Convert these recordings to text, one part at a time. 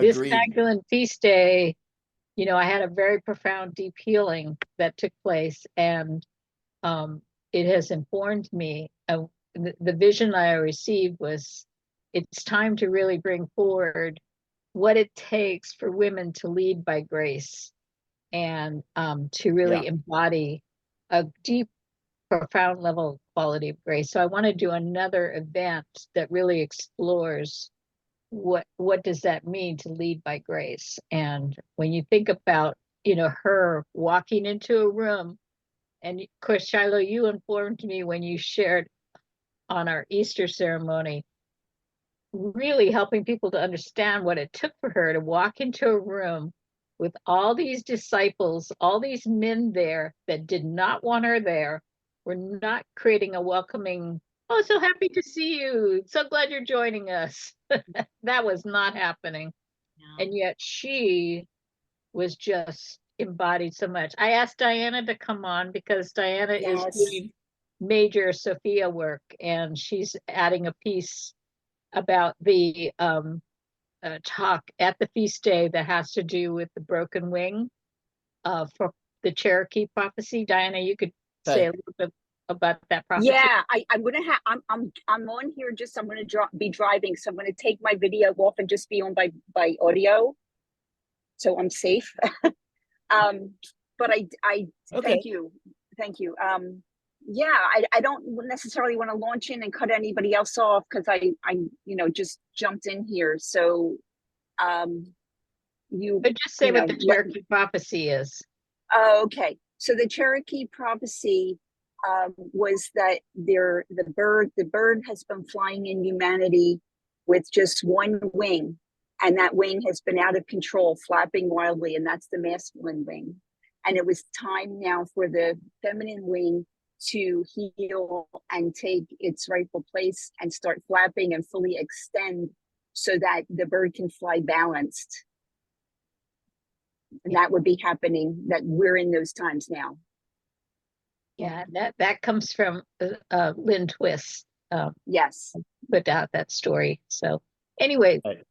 This Agreed. Magdalene feast day, I had a very profound, deep healing that took place, and um, it has informed me. The vision I received was it's time to really bring forward what it takes for women to lead by grace and to really Yeah. embody a deep, profound level of quality of grace. So I want to do another event that really explores what does that mean to lead by grace. And when you think about, her walking into a room, and of course, Shiloh, you informed me when you shared on our Easter ceremony, really helping people to understand what it took for her to walk into a room with all these disciples, all these men there that did not want her there, were not creating a welcoming, oh, so happy to see you. So glad you're joining us. That was not happening. Yeah. And yet she was just embodied so much. I asked Diana to come on because Diana is Yes. doing major Sophia work, and she's adding a piece about the talk at the feast day that has to do with the broken wing for the Cherokee prophecy. Diana, you could say a Okay. little bit about that prophecy. Yeah, I'm gonna have I'm on here, just I'm gonna be driving, so I'm gonna take my video off and just be on by audio, so I'm safe. But I Okay. thank you. Yeah, I don't necessarily want to launch in and cut anybody else off, because I just jumped in here. So you But just say what the let, Cherokee prophecy is. okay. So the Cherokee prophecy was that the bird has been flying in humanity with just one wing, and that wing has been out of control, flapping wildly, and that's the masculine wing. And it was time now for the feminine wing to heal and take its rightful place and start flapping and fully extend, so that the bird can fly balanced. And that would be happening, that we're in those times now. Yeah, that comes from Lynn Twist. Yes. Put out that story. So anyway, Right.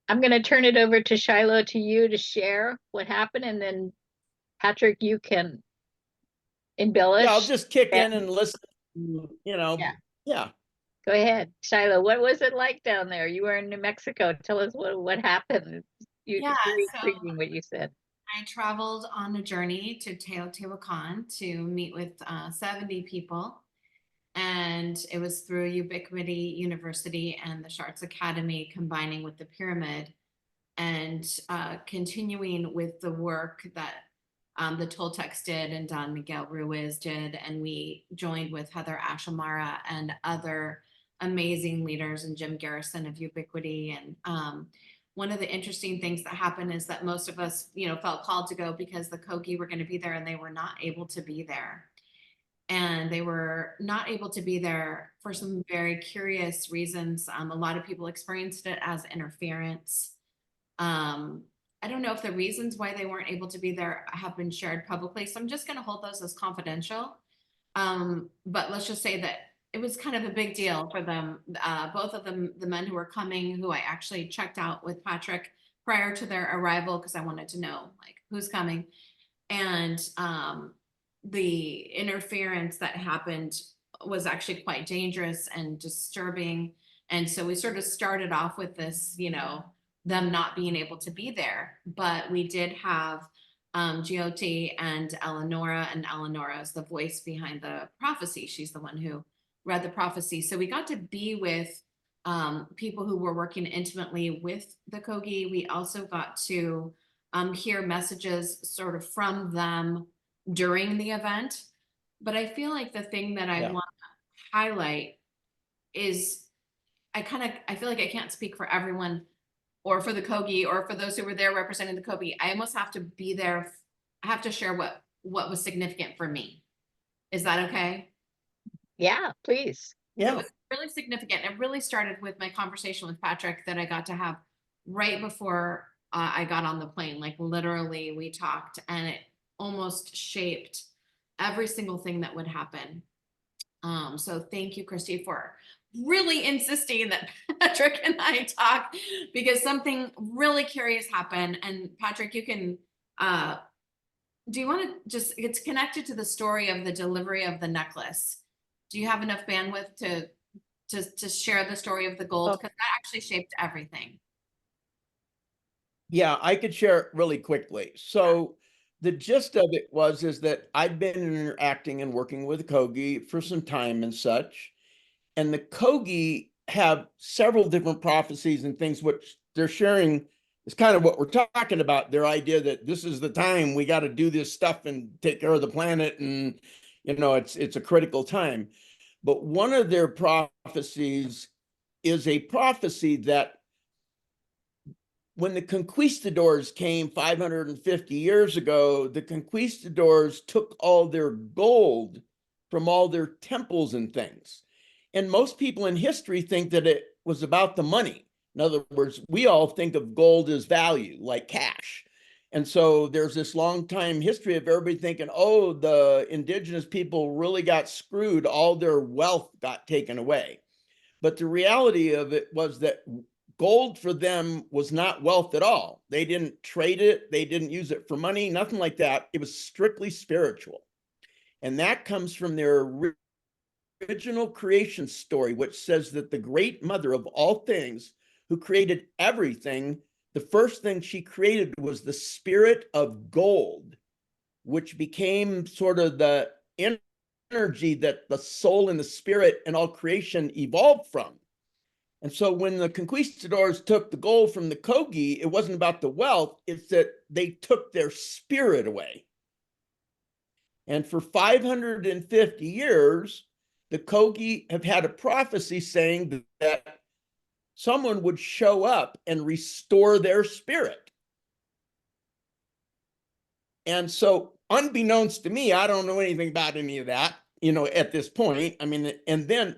I'm going to turn it over to Shiloh, to you, to share what happened, and then Patrick, you can embellish. Yeah, I'll just kick and, in and listen. Yeah. Yeah. Go ahead, Shiloh. What was it like down there? You were in New Mexico. Tell us what happened. Yeah, Very so intriguing what you said. I traveled on a journey to Teotihuacan to meet with 70 people. And it was through Ubiquity University and the Sharts Academy, combining with the pyramid and continuing with the work that the Toltecs did and Don Miguel Ruiz did. And we joined with Heather Ashamara and other amazing leaders, and Jim Garrison of Ubiquity. And one of the interesting things that happened is that most of us, felt called to go because the Kogi were going to be there, and they were not able to be there. And they were not able to be there for some very curious reasons. A lot of people experienced it as interference. I don't know if the reasons why they weren't able to be there have been shared publicly, so I'm just going to hold those as confidential. But let's just say that it was kind of a big deal for them. Both of them, the men who were coming, who I actually checked out with Patrick prior to their arrival, because I wanted to know like who's coming. And the interference that happened was actually quite dangerous and disturbing. And so we sort of started off with this, them not being able to be there. But we did have Giotti and Eleonora is the voice behind the prophecy. She's the one who read the prophecy. So we got to be with people who were working intimately with the Kogi. We also got to hear messages sort of from them during the event. But I feel like the thing that I want to highlight is I feel like I can't speak for everyone or for the Kogi or for those who were there representing the Kogi. I almost have to be there. I have to share what was significant for me. Is that okay? Yeah, please. Yeah. It was really significant. It really started with my conversation with Patrick that I got to have right before I got on the plane. Like literally we talked, and it almost shaped every single thing that would happen. So thank you, Christy, for really insisting that Patrick and I talk because something really curious happened. And Patrick, you can, do you want to just, it's connected to the story of the delivery of the necklace. Do you have enough bandwidth to share the story of the gold? Because that actually shaped everything. Yeah, I could share it really quickly. So the gist of it is that I've been interacting and working with Kogi for some time and such. And the Kogi have several different prophecies and things which they're sharing is kind of what we're talking about, their idea that this is the time we got to do this stuff and take care of the planet, and it's a critical time. But one of their prophecies is a prophecy that when the conquistadors came 550 years ago, the conquistadors took all their gold from all their temples and things. And most people in history think that it was about the money. In other words, we all think of gold as value, like cash. And so there's this long time history of everybody thinking, oh, the indigenous people really got screwed. All their wealth got taken away. But the reality of it was that gold for them was not wealth at all. They didn't trade it. They didn't use it for money, nothing like that. It was strictly spiritual. And that comes from their original creation story, which says that the great mother of all things, who created everything, the first thing she created was the spirit of gold, which became sort of the energy that the soul and the spirit and all creation evolved from. And so when the conquistadors took the gold from the Kogi, it wasn't about the wealth, it's that they took their spirit away. And for 550 years, the Kogi have had a prophecy saying that someone would show up and restore their spirit. And so, unbeknownst to me, I don't know anything about any of that, at this point. I mean,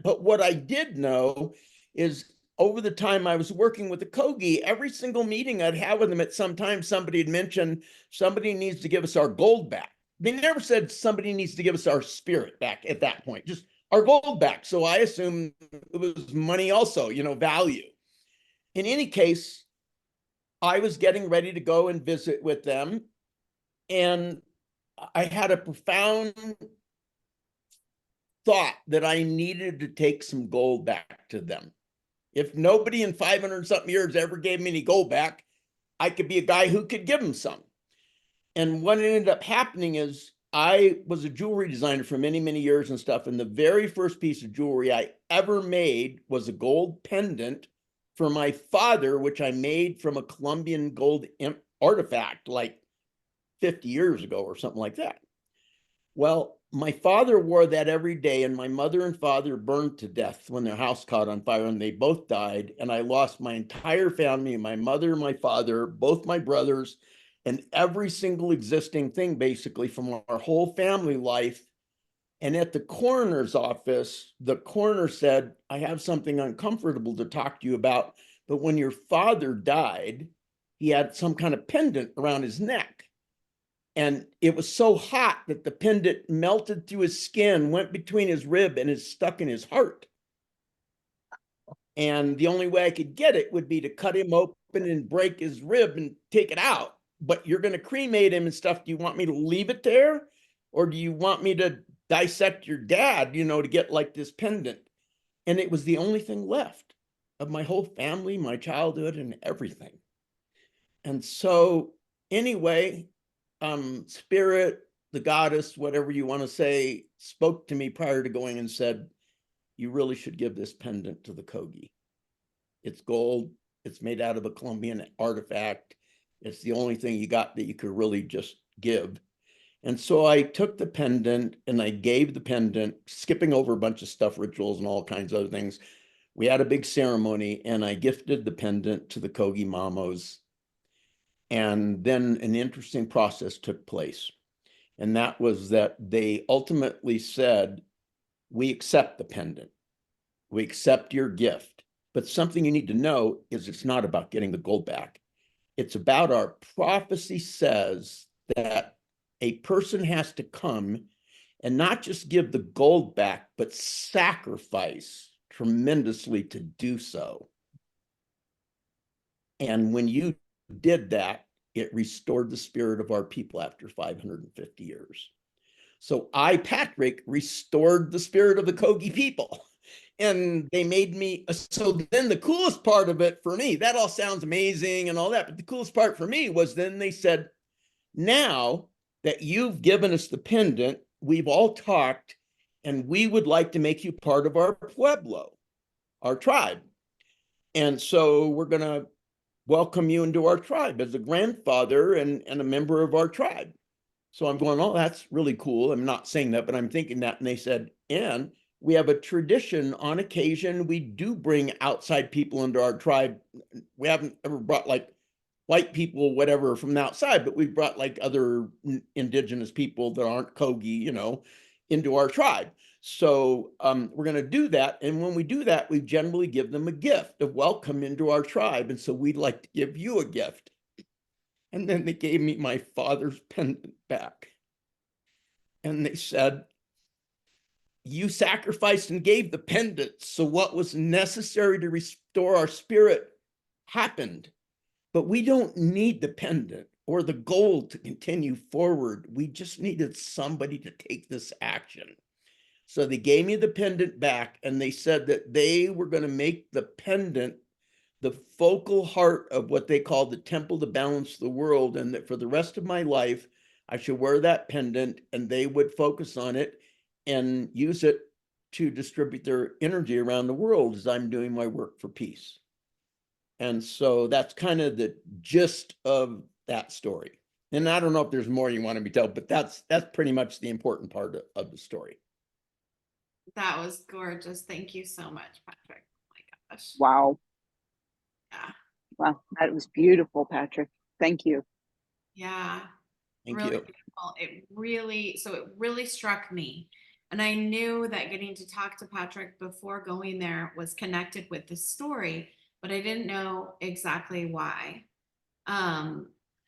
but what I did know is over the time I was working with the Kogi, every single meeting I'd have with them, at some time, somebody had mentioned somebody needs to give us our gold back. They never said somebody needs to give us our spirit back at that point, just our gold back. So I assumed it was money also, value. In any case, I was getting ready to go and visit with them. And I had a profound thought that I needed to take some gold back to them. If nobody in 500 something years ever gave me any gold back, I could be a guy who could give them some. And what ended up happening is I was a jewelry designer for many, many years and stuff. And the very first piece of jewelry I ever made was a gold pendant for my father, which I made from a Colombian gold artifact like 50 years ago or something like that. Well, my father wore that every day, and my mother and father burned to death when their house caught on fire, and they both died. And I lost my entire family, my mother, my father, both my brothers, and every single existing thing, basically, from our whole family life. And at the coroner's office, the coroner said, I have something uncomfortable to talk to you about. But when your father died, he had some kind of pendant around his neck. And it was so hot that the pendant melted through his skin, went between his rib, and is stuck in his heart. And the only way I could get it would be to cut him open and break his rib and take it out. But you're going to cremate him and stuff. Do you want me to leave it there? Or do you want me to dissect your dad, to get like this pendant? And it was the only thing left of my whole family, my childhood, and everything. And so anyway, spirit, the goddess, whatever you want to say, spoke to me prior to going and said, you really should give this pendant to the Kogi. It's gold. It's made out of a Colombian artifact. It's the only thing you got that you could really just give. And so I took the pendant and I gave the pendant, skipping over a bunch of stuff, rituals and all kinds of other things. We had a big ceremony and I gifted the pendant to the Kogi Mamos. And then an interesting process took place. And that was that they ultimately said, we accept the pendant. We accept your gift. But something you need to know is it's not about getting the gold back. It's about our prophecy says that a person has to come and not just give the gold back, but sacrifice tremendously to do so. And when you did that, it restored the spirit of our people after 550 years. So I, Patrick, restored the spirit of the Kogi people. And they made me, so then the coolest part of it for me, that all sounds amazing and all that, but the coolest part for me was then they said, now that you've given us the pendant, we've all talked, and we would like to make you part of our pueblo, our tribe. And so we're going to welcome you into our tribe as a grandfather and a member of our tribe. So I'm going, oh, that's really cool. I'm not saying that, but I'm thinking that. And they said, and we have a tradition on occasion. We do bring outside people into our tribe. We haven't ever brought like white people, whatever, from the outside, but we've brought like other indigenous people that aren't Kogi, you know, into our tribe. So we're going to do that. And when we do that, we generally give them a gift of welcome into our tribe. And so we'd like to give you a gift. And then they gave me my father's pendant back. And they said, you sacrificed and gave the pendant. So what was necessary to restore our spirit happened. But we don't need the pendant or the gold to continue forward. We just needed somebody to take this action. So they gave me the pendant back, and they said that they were going to make the pendant the focal heart of what they call the temple to balance the world, and that for the rest of my life, I should wear that pendant, and they would focus on it and use it to distribute their energy around the world as I'm doing my work for peace. And so that's kind of the gist of that story. And I don't know if there's more you want to be told, but that's pretty much the important part of the story. That was gorgeous. Thank you so much, Patrick. Oh my gosh. Wow. Yeah. Wow. That was beautiful, Patrick. Thank you. Yeah. Thank Really you. beautiful. It really struck me. And I knew that getting to talk to Patrick before going there was connected with the story, but I didn't know exactly why.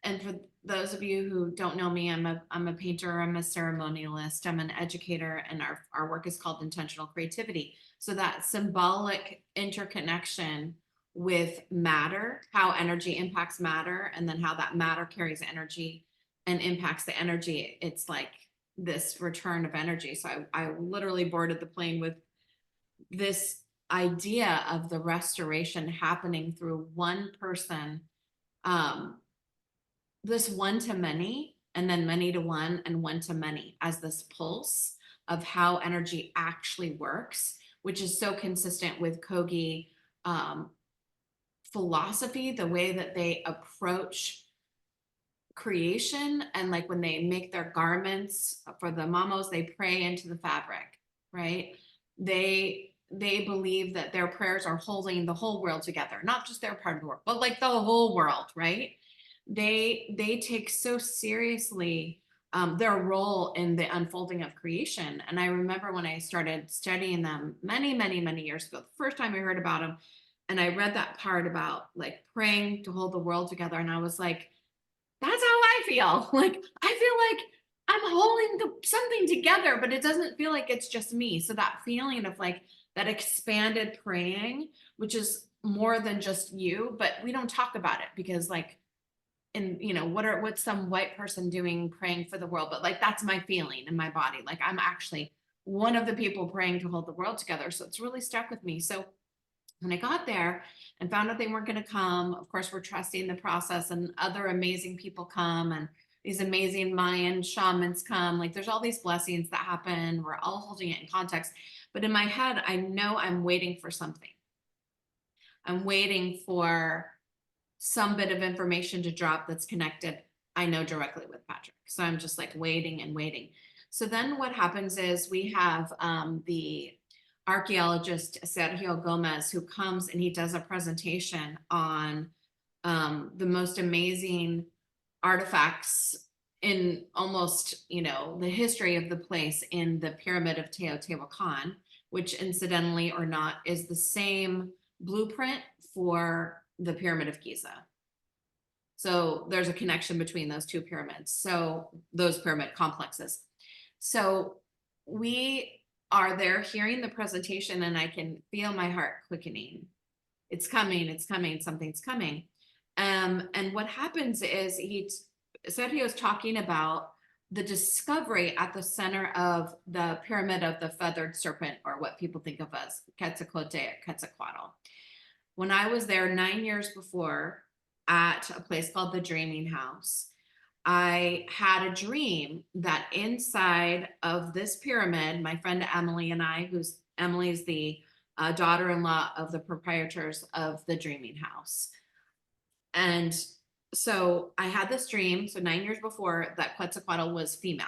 And for those of you who don't know me, I'm a painter, I'm a ceremonialist, I'm an educator, and our work is called intentional creativity. So that symbolic interconnection with matter, how energy impacts matter, and then how that matter carries energy and impacts the energy. It's like this return of energy. So I literally boarded the plane with this idea of the restoration happening through one person, this one to many, and then many to one, and one to many, as this pulse of how energy actually works, which is so consistent with Kogi philosophy, the way that they approach creation. And like when they make their garments for the mamos, they pray into the fabric, right? They believe that their prayers are holding the whole world together, not just their part of the world, but like the whole world, right? They take so seriously their role in the unfolding of creation. And I remember when I started studying them many, many, many years ago, the first time I heard about them, and I read that part about like praying to hold the world together, and I was like, that's how I feel. Like, I feel like I'm holding something together, but it doesn't feel like it's just me. So that feeling of like that expanded praying, which is more than just you, but we don't talk about it because like, and you know, what's some white person doing praying for the world? But like, that's my feeling in my body. Like I'm actually one of the people praying to hold the world together. So it's really stuck with me. So when I got there and found out they weren't going to come, of course, we're trusting the process, and other amazing people come, and these amazing Mayan shamans come. Like there's all these blessings that happen. We're all holding it in context. But in my head, I know I'm waiting for something. I'm waiting for some bit of information to drop that's connected, I know, directly with Patrick. So I'm just like waiting and waiting. So then what happens is we have the archaeologist Sergio Gomez, who comes and he does a presentation on the most amazing artifacts in almost, you know, the history of the place in the pyramid of Teotihuacan, which incidentally or not is the same blueprint for the pyramid of Giza. So there's a connection between those two pyramids. So those pyramid complexes. So we are there hearing the presentation, and I can feel my heart quickening. It's coming, something's coming. And what happens is he said he was talking about the discovery at the center of the pyramid of the feathered serpent, or what people think of as Quetzalcoatl. When I was there 9 years before at a place called the Dreaming House, I had a dream that inside of this pyramid, my friend Emily and I, Emily's the daughter-in-law of the proprietors of the Dreaming House. And so I had this dream, so 9 years before, that Quetzalcoatl was female.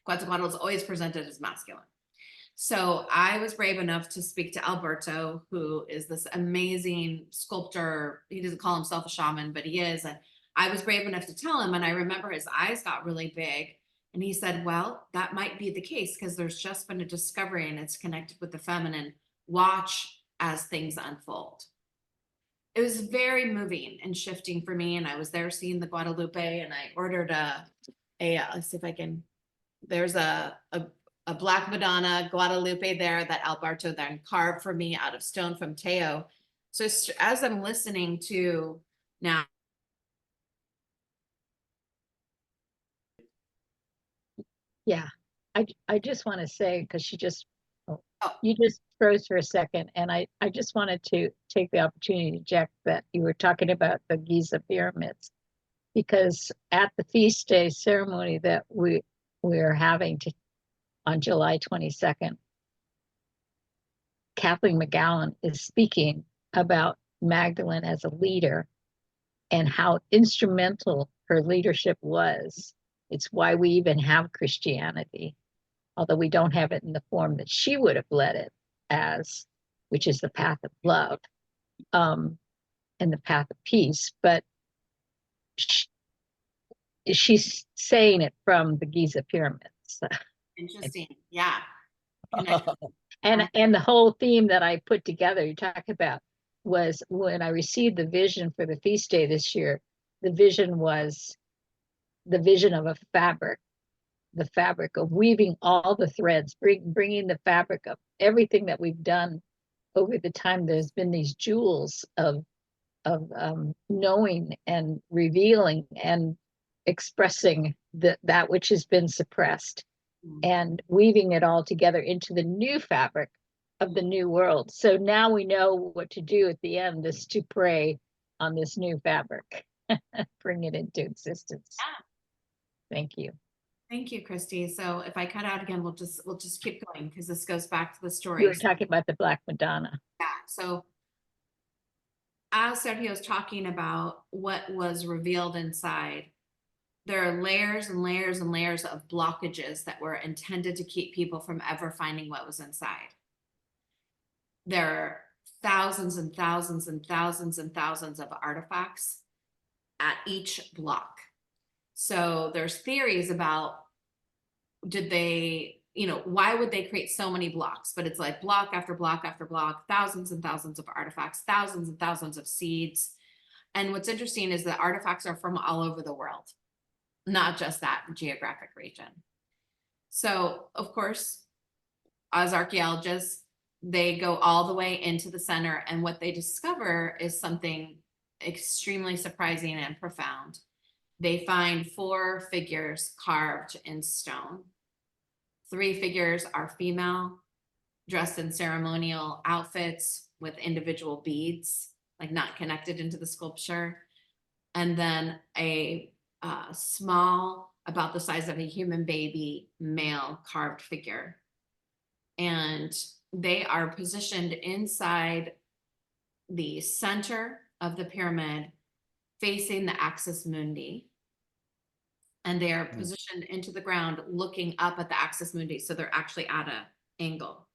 Quetzalcoatl is always presented as masculine. So I was brave enough to speak to Alberto, who is this amazing sculptor. He doesn't call himself a shaman, but he is. And I was brave enough to tell him, and I remember his eyes got really big. And he said, well, that might be the case because there's just been a discovery and it's connected with the feminine. Watch as things unfold. It was very moving and shifting for me. And I was there seeing the Guadalupe, and I ordered let's see if I can, there's a Black Madonna Guadalupe there that Alberto then carved for me out of stone from Teo. So as I'm listening to now, Yeah, I just want to say, because Oh. you just froze for a second, and I just wanted to take the opportunity to check that you were talking about the Giza pyramids, because at the feast day ceremony that we're having on July 22nd, Kathleen McCollum is speaking about Magdalene as a leader and how instrumental her leadership was. It's why we even have Christianity, although we don't have it in the form that she would have led it as, which is the path of love, and the path of peace. But she's saying it from the Giza pyramids. interesting. Yeah. And the whole theme that I put together, you talk about, was when I received the vision for the feast day this year. The vision was the vision of a fabric, the fabric of weaving all the threads, bringing the fabric of everything that we've done over the time. There's been these jewels of knowing and revealing and expressing that which has been suppressed, and weaving it all together into the new fabric of the new world. So now we know what to do at the end, is to pray on this new fabric, bring it into existence. Yeah. Thank you. Thank you, Christy. So if I cut out again, we'll just keep going, because this goes back to the story. You were talking about the Black Madonna. Yeah. So as Sergio was talking about what was revealed inside, there are layers and layers and layers of blockages that were intended to keep people from ever finding what was inside. There are thousands and thousands and thousands and thousands of artifacts at each block. So there's theories about, why would they create so many blocks? But it's like block after block after block, thousands and thousands of artifacts, thousands and thousands of seeds. And what's interesting is that artifacts are from all over the world, not just that geographic region. So of course, as archaeologists, they go all the way into the center, and what they discover is something extremely surprising and profound. They find 4 figures carved in stone. 3 figures are female, dressed in ceremonial outfits with individual beads, like not connected into the sculpture. And then a small, about the size of a human baby, male carved figure. And they are positioned inside the center of the pyramid, facing the axis mundi. And they are positioned into the ground, looking up at the axis mundi. So they're actually at an angle.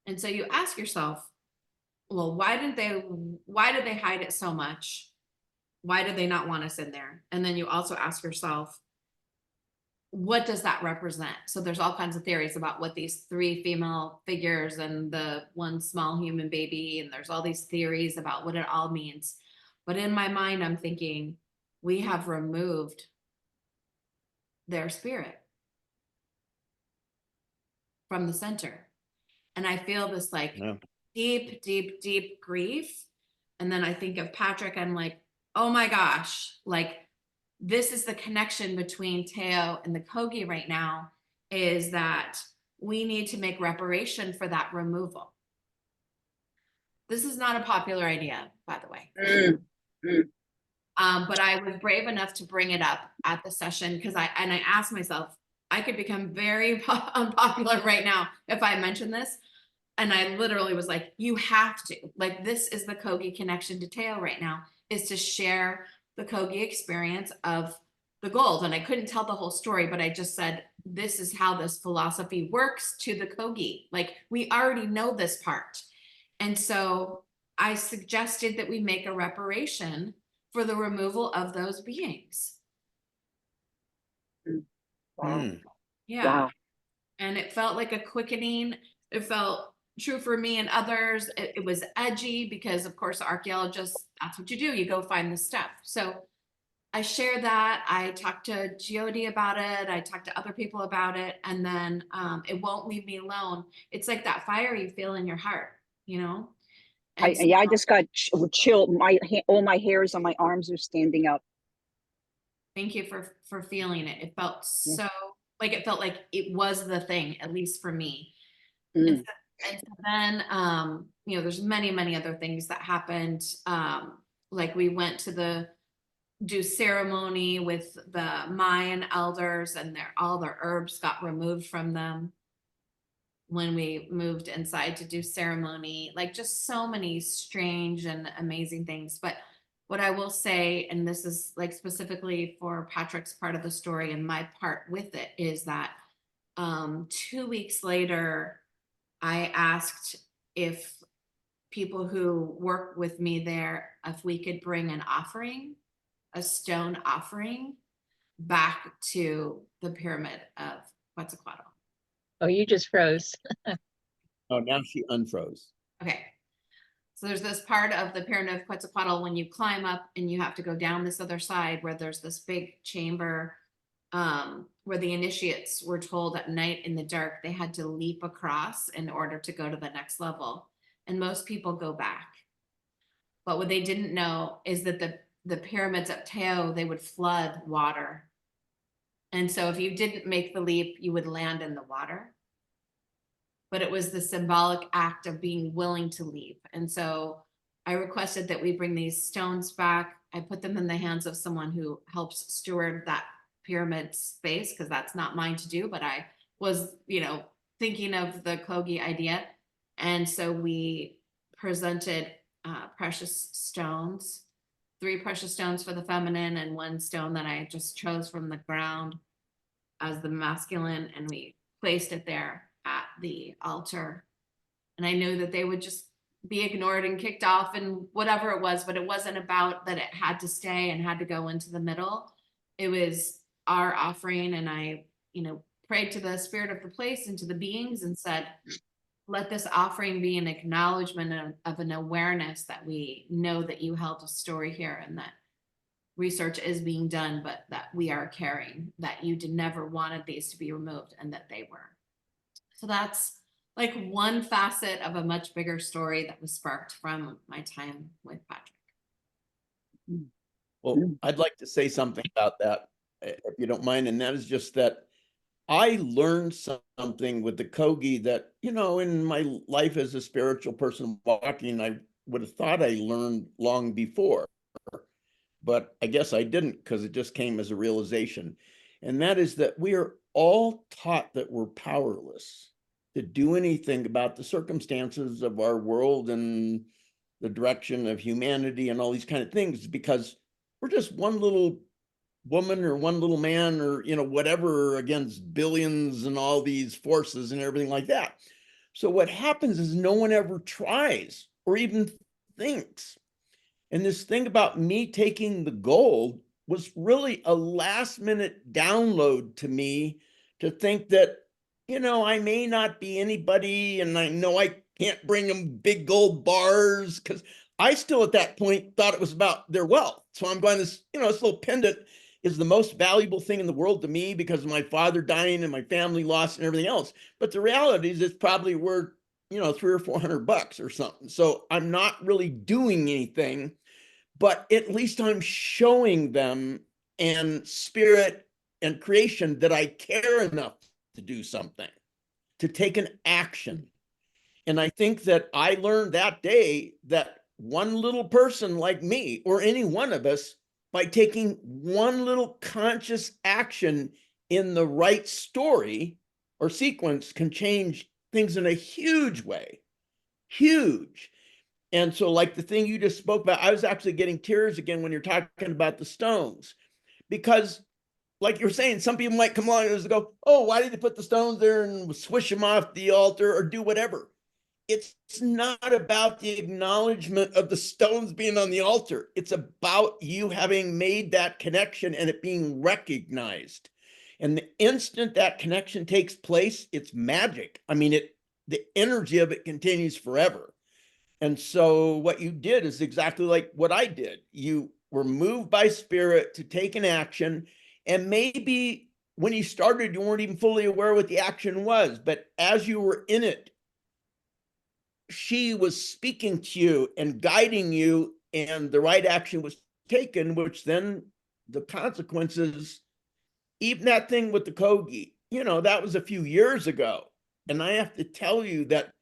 And so you ask yourself, well, why did they hide it so much? Why did they not want us in there? And then you also ask yourself, what does that represent? So there's all kinds of theories about what these 3 female figures and the 1 small human baby, and there's all these theories about what it all means. But in my mind, I'm thinking, we have removed their spirit. from the center. And I feel this like Yeah. deep, deep, deep grief. And then I think of Patrick, I'm like, oh my gosh, like this is the connection between Teo and the Kogi right now, is that we need to make reparation for that removal. This is not a popular idea, by the way. But I was brave enough to bring it up at the session because I asked myself, I could become very unpopular right now if I mention this. And I literally was like, you have to, like, this is the Kogi connection to Teo right now, is to share the Kogi experience of the gold. And I couldn't tell the whole story, but I just said, this is how this philosophy works to the Kogi. Like, we already know this part. And so I suggested that we make a reparation for the removal of those beings. Wow. Mm. Yeah. Wow. And it felt like a quickening. It felt true for me and others. It was edgy because, of course, archaeologists, that's what you do. You go find the stuff. So I shared that. I talked to Jyoti about it. I talked to other people about it. And then it won't leave me alone. It's like that fire you feel in your heart, you know? And so, I just got chill. All my hairs on my arms are standing up. thank you for feeling it. It felt Yeah. so, like it felt like it was the thing, at least for me. Mm. And so then, you know, there's many other things that happened. Like we went to do ceremony with the Mayan elders, and all their herbs got removed from them when we moved inside to do ceremony. Like, just so many strange and amazing things. But what I will say, and this is like specifically for Patrick's part of the story and my part with it, is that 2 weeks later, I asked if people who work with me there, if we could bring an offering, a stone offering, back to the pyramid of Quetzalcoatl. Oh, you just froze. Oh, now she unfroze. Okay. So there's this part of the pyramid of Quetzalcoatl when you climb up and you have to go down this other side where there's this big chamber where the initiates were told at night in the dark they had to leap across in order to go to the next level. And most people go back. But what they didn't know is that the pyramids at Teo, they would flood water. And so if you didn't make the leap, you would land in the water. But it was the symbolic act of being willing to leap. And so I requested that we bring these stones back. I put them in the hands of someone who helps steward that pyramid space, because that's not mine to do, but I was, you know, thinking of the Kogi idea. And so we presented precious stones, 3 precious stones for the feminine and 1 stone that I just chose from the ground as the masculine, and we placed it there at the altar. And I knew that they would just be ignored and kicked off and whatever it was, but it wasn't about that it had to stay and had to go into the middle. It was our offering. And I, you know, prayed to the spirit of the place and to the beings and said, let this offering be an acknowledgement of an awareness that we know that you held a story here and that research is being done, but that we are caring, that you never wanted these to be removed and that they were. So that's like one facet of a much bigger story that was sparked from my time with Patrick. Well, I'd like to say something about that, if you don't mind. And that is just that I learned something with the Kogi that, you know, in my life as a spiritual person walking, I would have thought I learned long before. But I guess I didn't, because it just came as a realization. And that is that we are all taught that we're powerless to do anything about the circumstances of our world and the direction of humanity and all these kind of things, because we're just one little woman or one little man or, you know, whatever, against billions and all these forces and everything like that. So what happens is no one ever tries or even thinks. And this thing about me taking the gold was really a last minute download to me to think that, you know, I may not be anybody, and I know I can't bring them big gold bars, because I still at that point thought it was about their wealth. So I'm going this, you know, this little pendant is the most valuable thing in the world to me because of my father dying and my family loss and everything else. But the reality is it's probably worth, you know, $300 or $400 or something. So I'm not really doing anything, but at least I'm showing them and spirit and creation that I care enough to do something, to take an action. And I think that I learned that day that one little person like me, or any one of us, by taking one little conscious action in the right story or sequence, can change things in a huge way. Huge. And so, like the thing you just spoke about, I was actually getting tears again when you're talking about the stones, because like you're saying, some people might come along and go, oh, why did they put the stones there and swish them off the altar or do whatever? It's not about the acknowledgement of the stones being on the altar. It's about you having made that connection and it being recognized. And the instant that connection takes place, it's magic. I mean, the energy of it continues forever. And so what you did is exactly like what I did. You were moved by spirit to take an action. And maybe when you started, you weren't even fully aware what the action was. But as you were in it, she was speaking to you and guiding you, and the right action was taken, which then the consequences, even that thing with the Kogi, you know, that was a few years ago. And I have to tell you that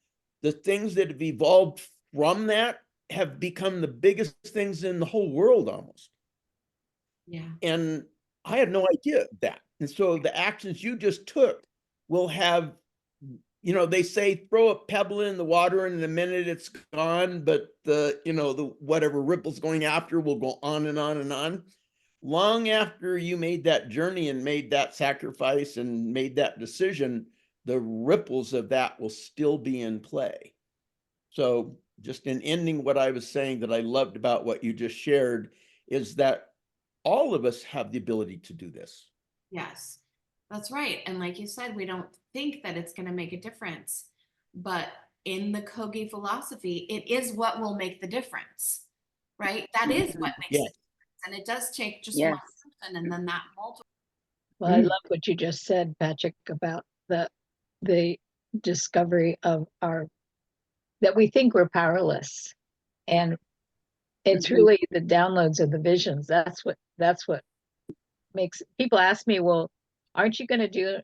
the things that have evolved from that have become the biggest things in the whole world almost. Yeah. And I had no idea of that. And so the actions you just took will have, you know, they say throw a pebble in the water and in a minute it's gone, but the, you know, the whatever ripples going after will go on and on and on. Long after you made that journey and made that sacrifice and made that decision, the ripples of that will still be in play. So just in ending what I was saying that I loved about what you just shared is that all of us have the ability to do this. Yes, that's right. And like you said, we don't think that it's going to make a difference. But in the Kogi philosophy, it is what will make the difference, right? That is what makes Yeah. the difference. And it does take just Yes. one person and then that multiple. Well, I love what you just said, Patrick, about the discovery of that we think we're powerless. And it's really the downloads of the visions. That's what makes people ask me, well, aren't you going to do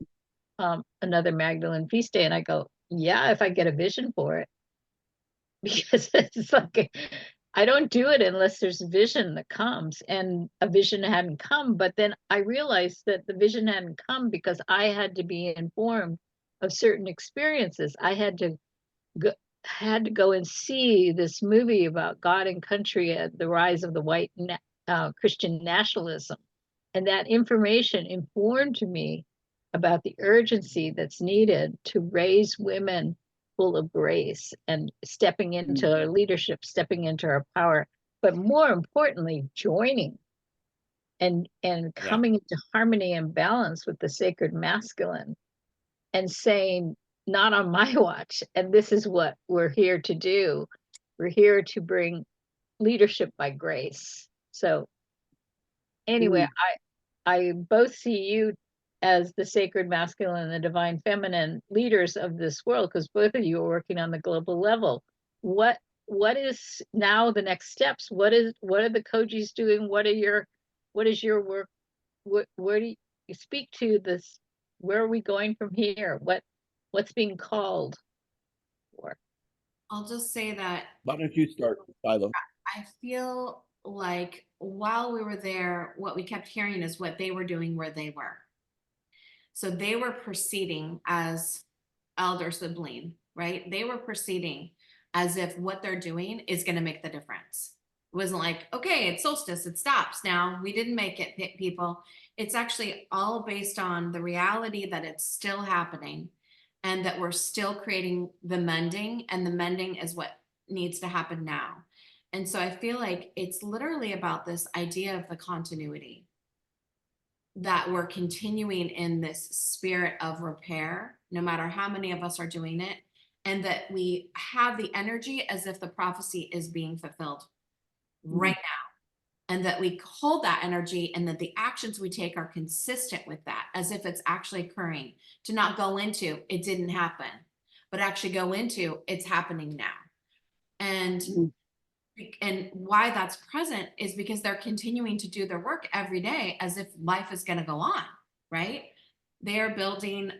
another Magdalene feast day? And I go, yeah, if I get a vision for it. Because it's like I don't do it unless there's a vision that comes, and a vision hadn't come. But then I realized that the vision hadn't come because I had to be informed of certain experiences. I had to go and see this movie about God and country and the rise of the white Christian nationalism, and that information informed me about the urgency that's needed to raise women full of grace and stepping into our leadership, stepping into our power, but more importantly, joining and coming into harmony and balance with the sacred masculine and saying, not on my watch. And this is what we're here to do. We're here to bring leadership by grace. So anyway, I both see you as the sacred masculine and the divine feminine leaders of this world, because both of you are working on the global level. What is now the next steps? What are the Kojis doing? What is your work? Where do you speak to this? Where are we going from here? What's being called for? I'll just say that Why don't you start, Philo? I feel like while we were there, what we kept hearing is what they were doing where they were. So they were proceeding as elder sibling, right? They were proceeding as if what they're doing is going to make the difference. It wasn't like, okay, it's solstice, it stops now. We didn't make it, people. It's actually all based on the reality that it's still happening and that we're still creating the mending, and the mending is what needs to happen now. And so I feel like it's literally about this idea of the continuity, that we're continuing in this spirit of repair, no matter how many of us are doing it, and that we have the energy as if the prophecy is being fulfilled right now. and that we hold that energy and that the actions we take are consistent with that, as if it's actually occurring. To not go into it didn't happen, but actually go into it's happening now. And why that's present is because they're continuing to do their work every day as if life is going to go on, right? They are building,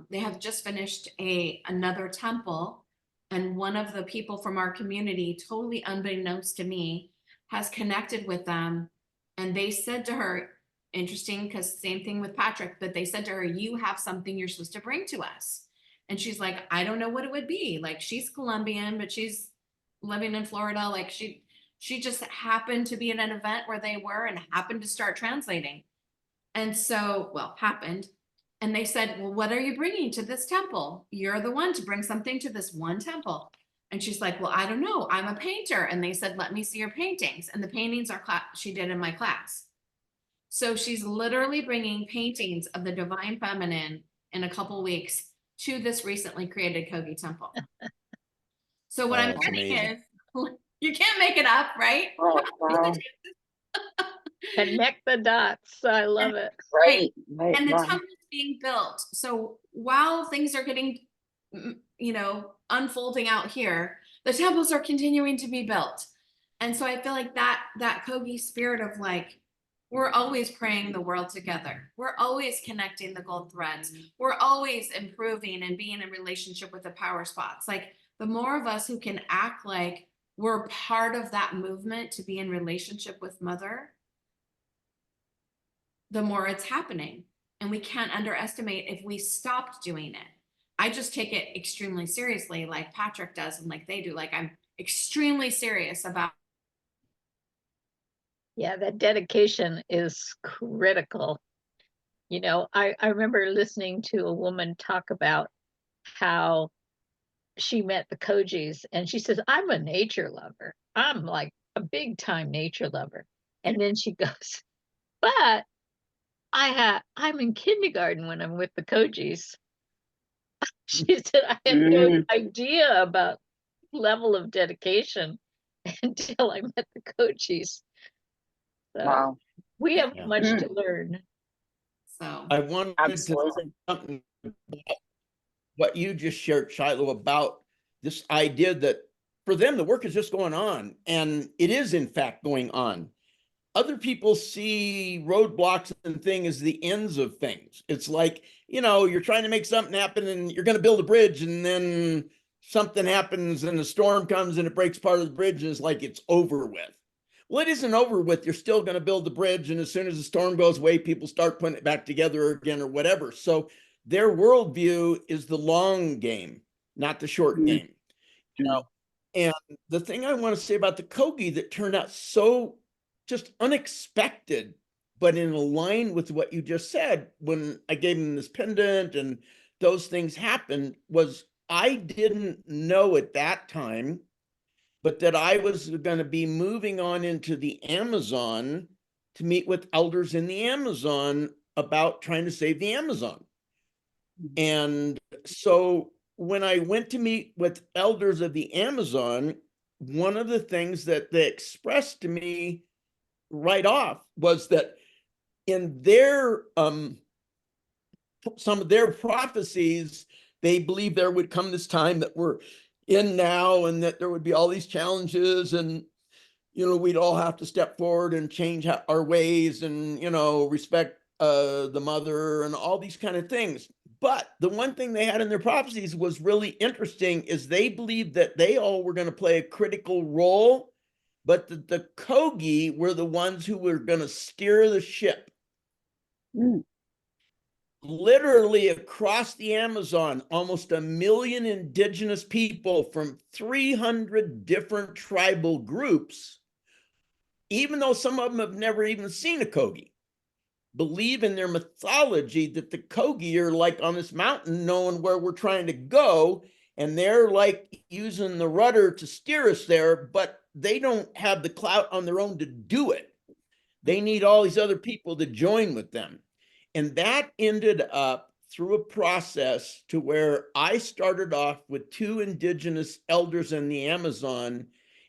they have just finished another temple, and one of the people from our community, totally unbeknownst to me, has connected with them. And they said to her, interesting, because same thing with Patrick, but they said to her, you have something you're supposed to bring to us. And she's like, I don't know what it would be. Like, she's Colombian, but she's living in Florida. Like, she just happened to be at an event where they were and happened to start translating. And so, well, happened. And they said, well, what are you bringing to this temple? You're the one to bring something to this one temple. And she's like, well, I don't know. I'm a painter. And they said, let me see your paintings. And the paintings are she did in my class. So she's literally bringing paintings of the divine feminine in a couple weeks to this recently created Kogi temple. So what I'm getting is, you can't make it up, right? Oh, wow. Connect the dots. I love it. Right. And the temple is being built. So while things are getting, unfolding out here, the temples are continuing to be built. And so I feel like that Kogi spirit of like, we're always praying the world together. We're always connecting the gold threads. We're always improving and being in relationship with the power spots. Like, the more of us who can act like we're part of that movement to be in relationship with Mother, the more it's happening. And we can't underestimate if we stopped doing it. I just take it extremely seriously, like Patrick does and like they do. Like, I'm extremely serious about. Yeah, that dedication is critical. I remember listening to a woman talk about how she met the Kojis, and she says, I'm a nature lover. I'm like a big time nature lover. And then she goes, but I'm in kindergarten when I'm with the Kojis. She said, I had no idea about level of dedication until I met the Kojis. So Wow. we have much to learn. So I wanted to say something about what you just shared, Shiloh, about this idea that for them, the work is just going on. And it is, in fact, going on. Other people see roadblocks and things as the ends of things. It's like, you're trying to make something happen and you're going to build a bridge, and then something happens and a storm comes and it breaks part of the bridge, and it's like it's over with. Well, it isn't over with. You're still going to build the bridge, and as soon as the storm goes away, people start putting it back together again or whatever. So their worldview is the long game, not the short game. And the thing I want to say about the Kogi that turned out so just unexpected, but in line with what you just said, when I gave him this pendant and those things happened, was I didn't know at that time, but that I was going to be moving on into the Amazon to meet with elders in the Amazon about trying to save the Amazon. And so when I went to meet with elders of the Amazon, one of the things that they expressed to me right off was that in their some of their prophecies, they believed there would come this time that we're in now, and that there would be all these challenges, and we'd all have to step forward and change our ways, and respect the mother and all these kind of things. But the one thing they had in their prophecies was really interesting, is they believed that they all were going to play a critical role, but the Kogi were the ones who were going to steer the ship. Literally across the Amazon, almost 1 million indigenous people from 300 different tribal groups, even though some of them have never even seen a Kogi, believe in their mythology that the Kogi are like on this mountain knowing where we're trying to go, and they're like using the rudder to steer us there, but they don't have the clout on their own to do it. They need all these other people to join with them. And that ended up through a process to where I started off with 2 indigenous elders in the Amazon.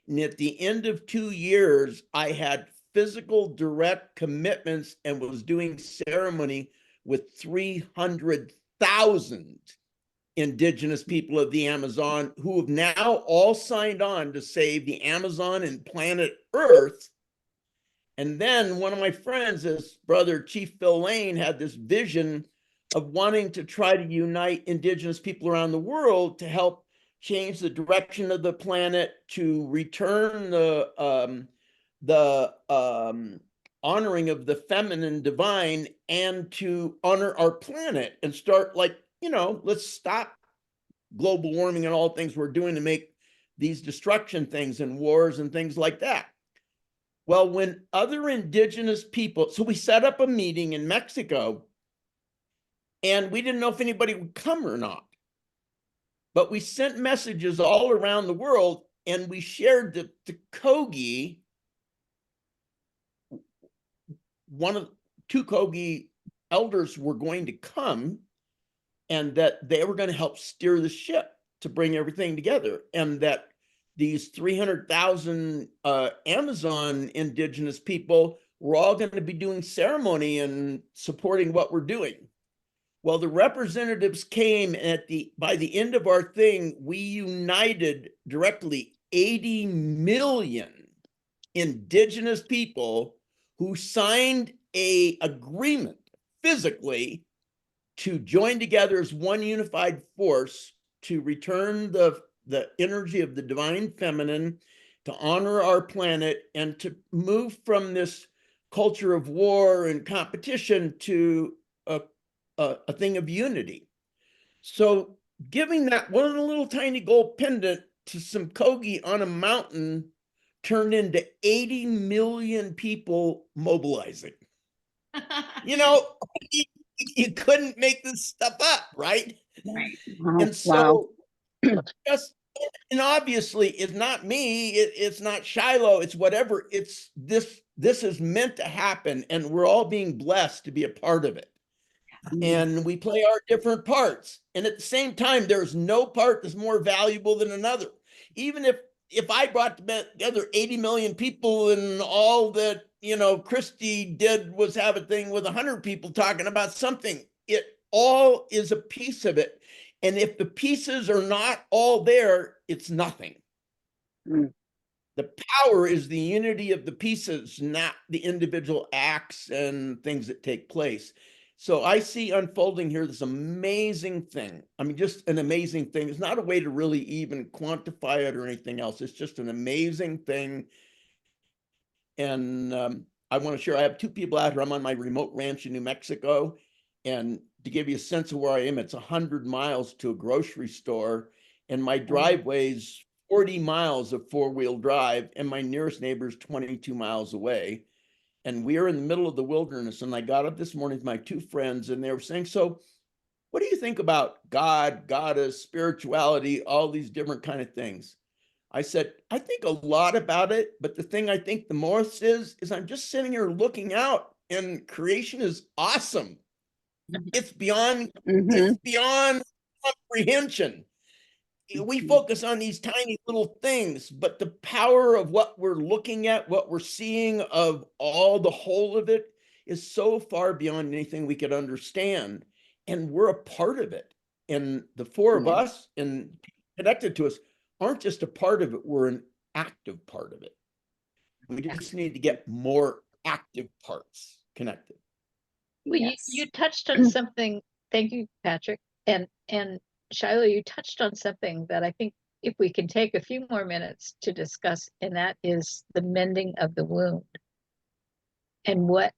And at the end of 2 years, I had physical direct commitments and was doing ceremony with 300,000 indigenous people of the Amazon who have now all signed on to save the Amazon and planet Earth. And then one of my friends, his brother, Chief Phil Lane, had this vision of wanting to try to unite indigenous people around the world to help change the direction of the planet, to return the honoring of the feminine divine, and to honor our planet and start, like, let's stop global warming and all things we're doing to make these destruction things and wars and things like that. Well, when other indigenous people, so we set up a meeting in Mexico, and we didn't know if anybody would come or not. But we sent messages all around the world, and we shared that the Kogi, two Kogi elders were going to come, and that they were going to help steer the ship to bring everything together, and that these 300,000 Amazon indigenous people were all going to be doing ceremony and supporting what we're doing. Well, the representatives came, and by the end of our thing, we united directly 80 million indigenous people who signed an agreement physically to join together as one unified force to return the energy of the divine feminine, to honor our planet, and to move from this culture of war and competition to a thing of unity. So giving that one little tiny gold pendant to some Kogi on a mountain turned into 80 million people mobilizing. You couldn't make this stuff up, right? Right. Wow. And so and obviously it's not me, it's not Shiloh, it's whatever. It's this is meant to happen, and we're all being blessed to be a part of it. And we play our different parts. And at the same time, there's no part that's more valuable than another. Even if I brought together 80 million people, and all that, Christie did was have a thing with 100 people talking about something, it all is a piece of it. And if the pieces are not all there, it's nothing. The power is the unity of the pieces, not the individual acts and things that take place. So I see unfolding here this amazing thing. I mean, just an amazing thing. It's not a way to really even quantify it or anything else. It's just an amazing thing. And I want to share, I have two people out here. I'm on my remote ranch in New Mexico. And to give you a sense of where I am, it's 100 miles to a grocery store. And my driveway's 40 miles of four-wheel drive. And my nearest neighbor is 22 miles away. And we are in the middle of the wilderness. And I got up this morning with my two friends, and they were saying, so what do you think about God, goddess, spirituality, all these different kind of things? I said, I think a lot about it, but the thing I think the most is I'm just sitting here looking out, and creation is awesome. It's beyond comprehension. We focus on these tiny little things, but the power of what we're looking at, what we're seeing, of all the whole of it, is so far beyond anything we could understand. And we're a part of it. And the four of us and connected to us aren't just a part of it, we're an active part of it. We just need to get more active parts connected. Well, you touched on something. Thank you, Patrick. And Shiloh, you touched on something that I think if we can take a few more minutes to discuss, and that is the mending of the wound. And what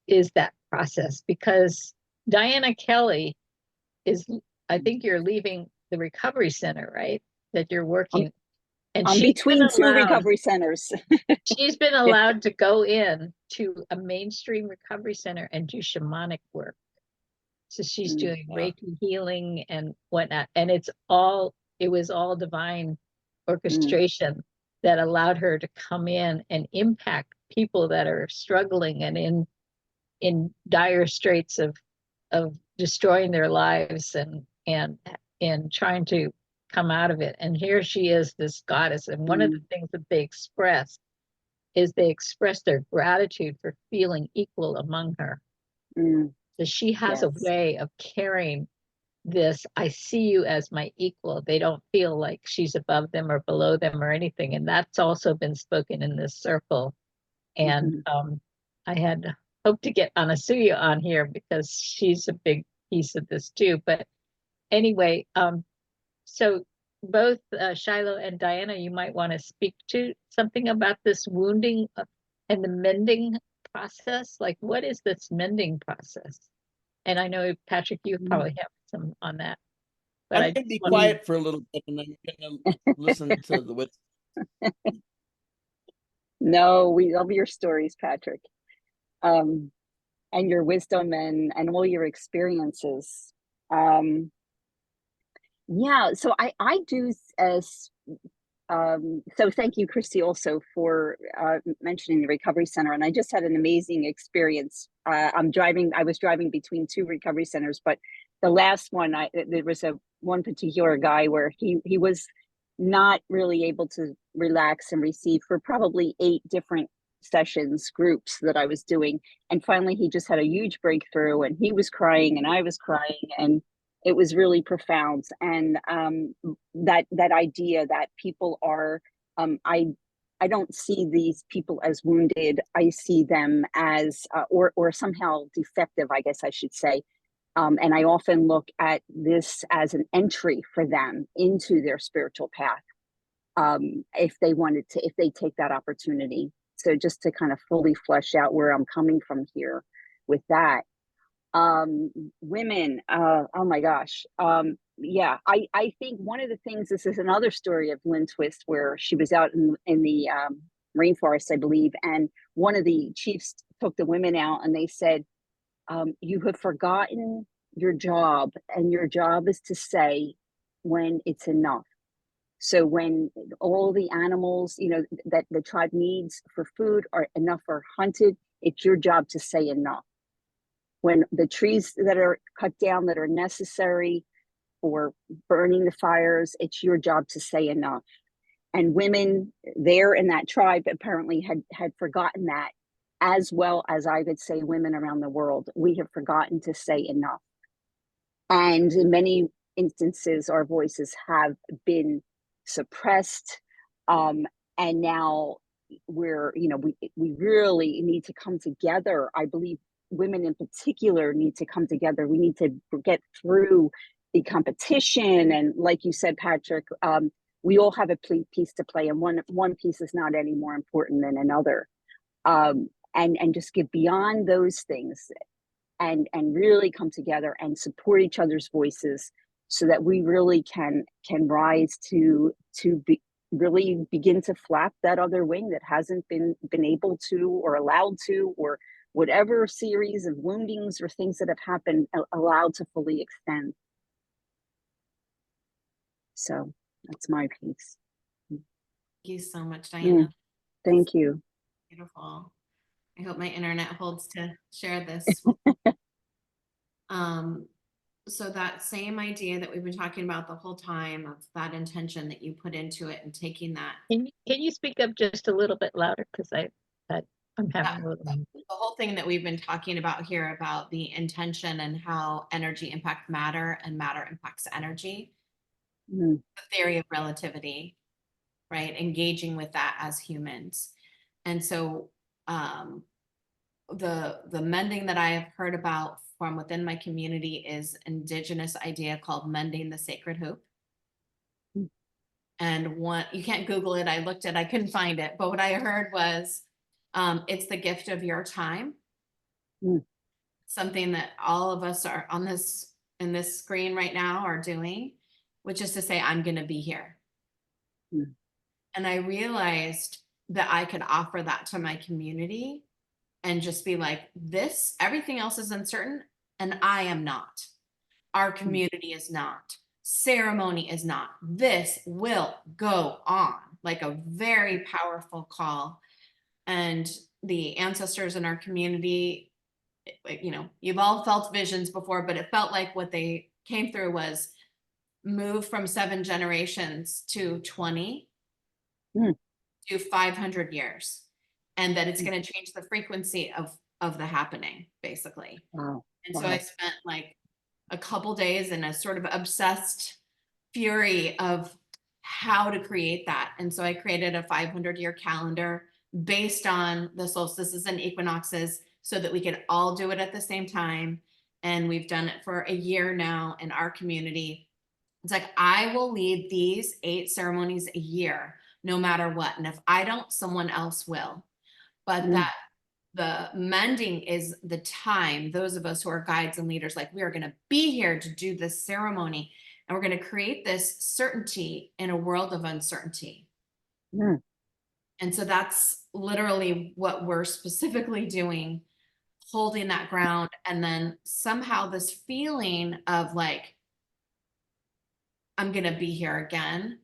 is that process? Because Diana Kelly is, I think you're leaving the recovery center, right? That you're working. And I'm between two recovery centers. She's been allowed to go in to a mainstream recovery center and do shamanic work. So she's doing Reiki healing and whatnot. And it was all divine orchestration that allowed her to come in and impact people that are struggling and in dire straits of destroying their lives and trying to come out of it. And here she is, this goddess. And one of the things that they express is they express their gratitude for feeling equal among her. Mm, So she has a yes. way of carrying this, I see you as my equal. They don't feel like she's above them or below them or anything. And that's also been spoken in this circle. And Mhm. I had hoped to get Anasuya on here because she's a big piece of this too. But anyway, so both Shiloh and Diana, you might want to speak to something about this wounding and the mending process. Like, what is this mending process? And I know, Patrick, you probably have some on that, but I'm I going to just be want quiet for a little bit and I'm going to listen to the what's No, we love your stories, Patrick, um, and your wisdom and all your experiences. Um, yeah, so I do as so thank you, Christy, also for mentioning the recovery center. And I just had an amazing experience. I was driving between two recovery centers, but the last one, there was one particular guy where he was not really able to relax and receive for probably 8 different sessions, groups that I was doing. And finally, he just had a huge breakthrough and he was crying and I was crying. And it was really profound. And that idea that people are, I don't see these people as wounded. I see them as or somehow defective, I guess I should say. And I often look at this as an entry for them into their spiritual path, if they take that opportunity. So just to kind of fully flesh out where I'm coming from here with that. Women, oh my gosh. Yeah, I think one of the things, this is another story of Lynn Twist, where she was out in the rainforest, I believe, and one of the chiefs took the women out and they said, you have forgotten your job, and your job is to say when it's enough. So when all the animals, that the tribe needs for food are enough are hunted, it's your job to say enough. When the trees that are cut down that are necessary for burning the fires, it's your job to say enough. And women there in that tribe apparently had forgotten that, as well as I would say women around the world. We have forgotten to say enough. And in many instances, our voices have been suppressed. And now we really need to come together. I believe women in particular need to come together. We need to get through the competition. And like you said, Patrick, we all have a piece to play, and one piece is not any more important than another. And just get beyond those things and really come together and support each other's voices, so that we really can rise to really begin to flap that other wing that hasn't been able to or allowed to, or whatever series of woundings or things that have happened, allowed to fully extend. So that's my piece. Thank you so much, Diana. Thank you. Beautiful. I hope my internet holds to share this. So that same idea that we've been talking about the whole time, of that intention that you put into it and taking that. Can you speak up just a little bit louder? Because I'm having a little. The whole thing that we've been talking about here, about the intention and how energy impacts matter and matter impacts energy. The theory of relativity, right? Engaging with that as humans. And so the mending that I have heard about from within my community is indigenous idea called mending the sacred hoop. And you can't Google it. I looked I couldn't find it. But what I heard was, it's the gift of your time. Something that all of us are in this screen right now are doing, which is to say, I'm going to be here. And I realized that I could offer that to my community and just be like, everything else is uncertain, and I am not. Our community is not. Ceremony is not. This will go on, like a very powerful call. And the ancestors in our community, you've all felt visions before, but it felt like what they came through was move from 7 generations to 20 to 500 years. and that it's going to change the frequency of the happening, basically. Wow. And so I spent like a couple days in a sort of obsessed fury of how to create that. And so I created a 500-year calendar based on the solstices and equinoxes so that we could all do it at the same time. And we've done it for a year now in our community. It's like, I will lead these 8 ceremonies a year, no matter what. And if I don't, someone else will. But that the mending is the time, those of us who are guides and leaders, like, we are going to be here to do this ceremony, and we're going to create this certainty in a world of uncertainty. And so that's literally what we're specifically doing, holding that ground. And then somehow this feeling of like, I'm going to be here again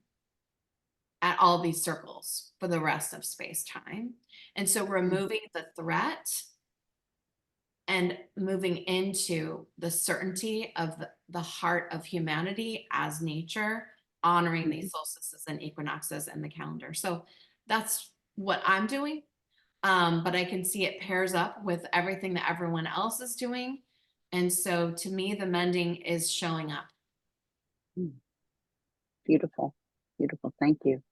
at all these circles for the rest of space time. And so removing the threat and moving into the certainty of the heart of humanity as nature, honoring these solstices and equinoxes and the calendar. So that's what I'm doing. But I can see it pairs up with everything that everyone else is doing. And so to me, the mending is showing up. Beautiful. Beautiful. Thank you.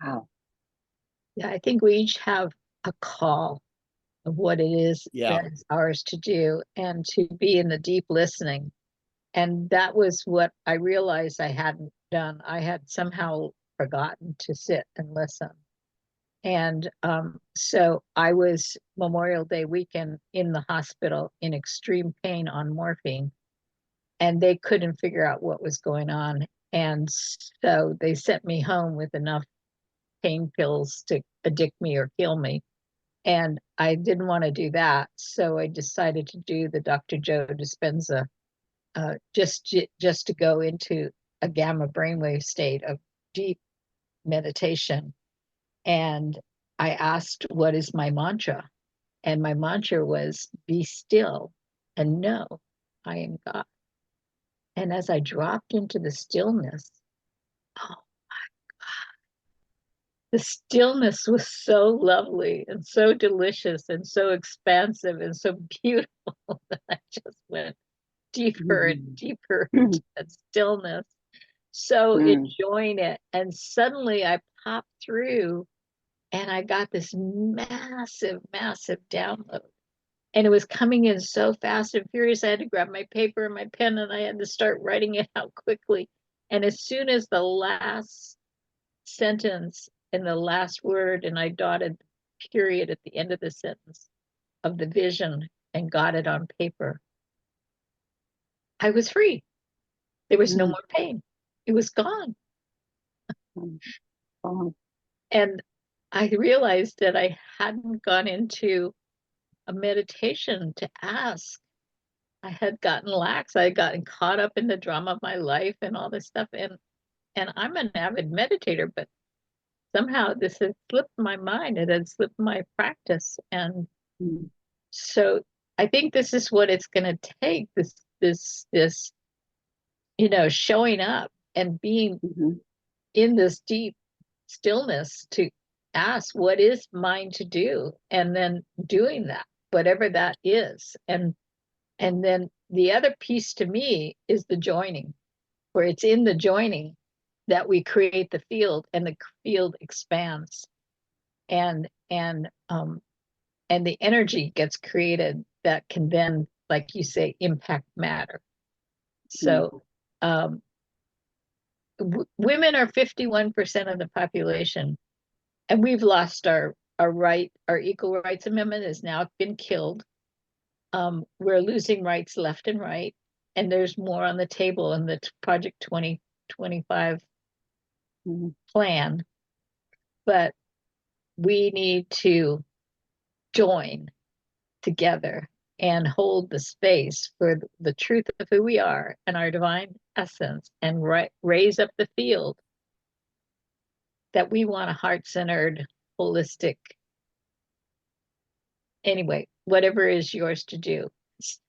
Wow. Yeah, I think we each have a call of what it is Yeah. that is ours to do, and to be in the deep listening. And that was what I realized I hadn't done. I had somehow forgotten to sit and listen. And so I was Memorial Day weekend in the hospital in extreme pain on morphine, and they couldn't figure out what was going on. And so they sent me home with enough pain pills to addict me or kill me. And I didn't want to do that. So I decided to do the Dr. Joe Dispenza, just to go into a gamma brainwave state of deep meditation. And I asked, what is my mantra? And my mantra was, be still and know I am God. And as I dropped into the stillness, oh, the stillness was so lovely and so delicious and so expansive and so beautiful that I just went deeper and deeper into that stillness. So enjoying it. And suddenly I popped through and I got this massive, massive download. And it was coming in so fast and furious. I had to grab my paper and my pen and I had to start writing it out quickly. And as soon as the last sentence and the last word, and I dotted period at the end of the sentence of the vision and got it on paper, I was free. There was no more pain. It was gone. And I realized that I hadn't gone into a meditation to ask. I had gotten lax. I had gotten caught up in the drama of my life and all this stuff. And I'm an avid meditator, but somehow this had slipped my mind. It had slipped my practice. And so I think this is what it's going to take, this showing up and being in this deep stillness to ask what is mine to do, and then doing that, whatever that is. And then the other piece to me is the joining, where it's in the joining that we create the field, and the field expands, and the energy gets created that can then, like you say, impact matter. So women are 51% of the population, and we've lost our right. Our equal rights amendment has now been killed. We're losing rights left and right, and there's more on the table in the Project 2025 plan. But we need to join together and hold the space for the truth of who we are and our divine essence, and raise up the field that we want, a heart-centered, holistic, anyway, whatever is yours to do. So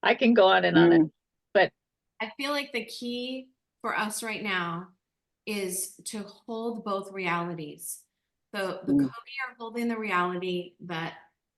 I can go on and on it, but I feel like the key for us right now is to hold both realities. So the Kogi are holding the reality that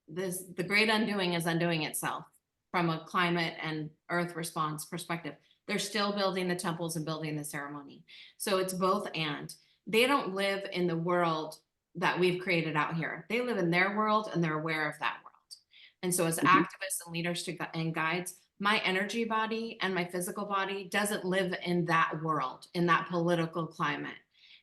the great undoing is undoing itself from a climate and earth response perspective. They're still building the temples and building the ceremony. So it's both and. They don't live in the world that we've created out here. They live in their world and they're aware of that world. And so as activists and leaders and guides, my energy body and my physical body doesn't live in that world, in that political climate.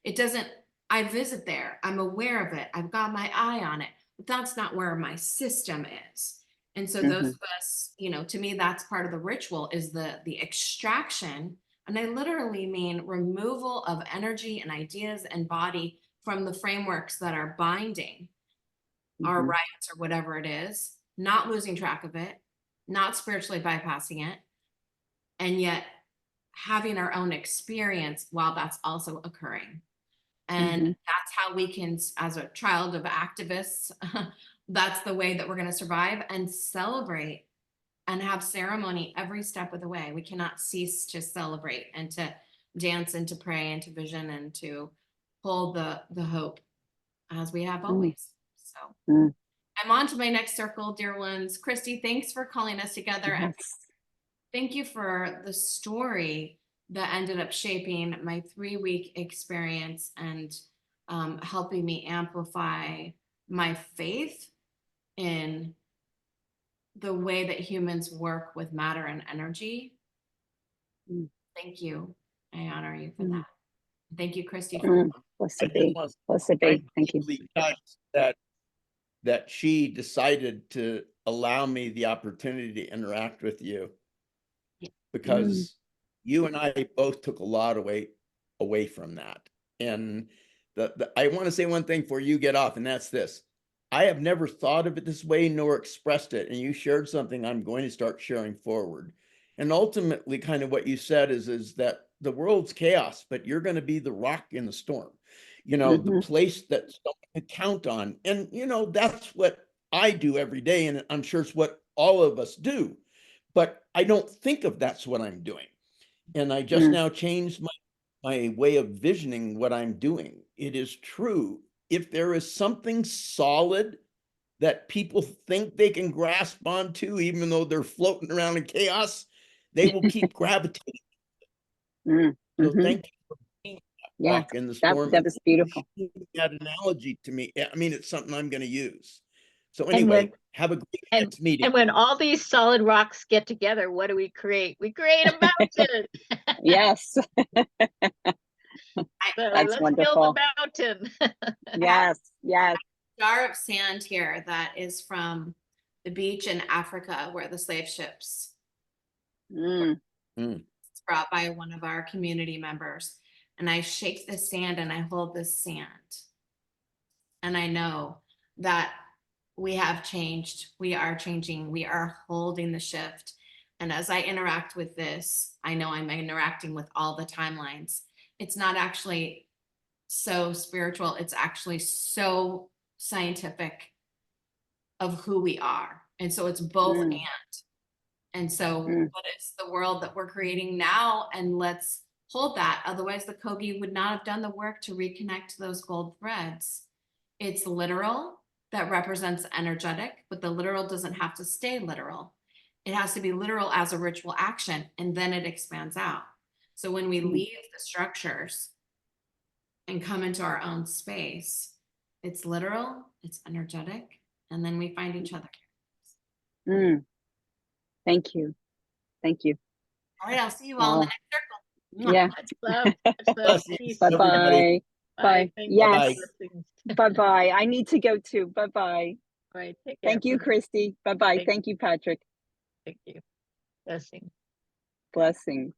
It doesn't, I visit there, I'm aware of it, I've got my eye on it, but that's not where my system is. And so those of us, you know, to me, that's part of the ritual, is the extraction. And I literally mean removal of energy and ideas and body from the frameworks that are binding our rights or whatever it is, not losing track of it, not spiritually bypassing it, and yet having our own experience while that's also occurring. And that's how we can, as a child of activists, that's the way that we're going to survive and celebrate and have ceremony every step of the way. We cannot cease to celebrate and to dance and to pray and to vision and to hold the hope as we have always. So I'm on to my next circle, dear ones. Christy, thanks for calling us together. And thank you for the story that ended up shaping my 3-week experience and helping me amplify my faith in the way that humans work with matter and energy. Thank you. I honor you for that. Thank you, Christy. Blessed be. Thank you. That she decided to allow me the opportunity to interact with you, because you and I both took a lot away from that. And I want to say one thing before you get off, and that's this. I have never thought of it this way nor expressed it. And you shared something I'm going to start sharing forward. And ultimately, kind of what you said is that the world's chaos, but you're going to be the rock in the storm. You know, the place that someone can count on. And, you know, that's what I do every day. And I'm sure it's what all of us do. But I don't think of that's what I'm doing. And I just now changed my way of visioning what I'm doing. It is true. If there is something solid that people think they can grasp onto, even though they're floating around in chaos, they will keep gravitating. So thank you for being that rock in the storm. That was beautiful. That analogy to me, I mean, it's something I'm going to use. So anyway, have a great next meeting. And when all these solid rocks get together, what do we create? We create a mountain. Yes. So That's let's wonderful. build a mountain. Yes. Jar of sand here that is from the beach in Africa where the slave ships it's brought by one of our community members. And I shake the sand and I hold this sand. And I know that we have changed. We are changing. We are holding the shift. And as I interact with this, I know I'm interacting with all the timelines. It's not actually so spiritual. It's actually so scientific of who we are. And so it's both and so what is the world that we're creating now? And let's hold that. Otherwise the Kogi would not have done the work to reconnect those gold threads. It's literal, that represents energetic, but the literal doesn't have to stay literal. It has to be literal as a ritual action, and then it expands out. So when we leave the structures and come into our own space, it's literal, it's energetic, and then we find each other. Thank you. All right, I'll see you all in the next circle. Yeah. Much love. Peace. Bye-bye. Bye. Thank Yes. you. Bye-bye. I need to go too. Bye-bye. All right, take care. Thank you, Christy. Bye-bye. Thank Thank you, Patrick. Thank you. Blessings. Blessings.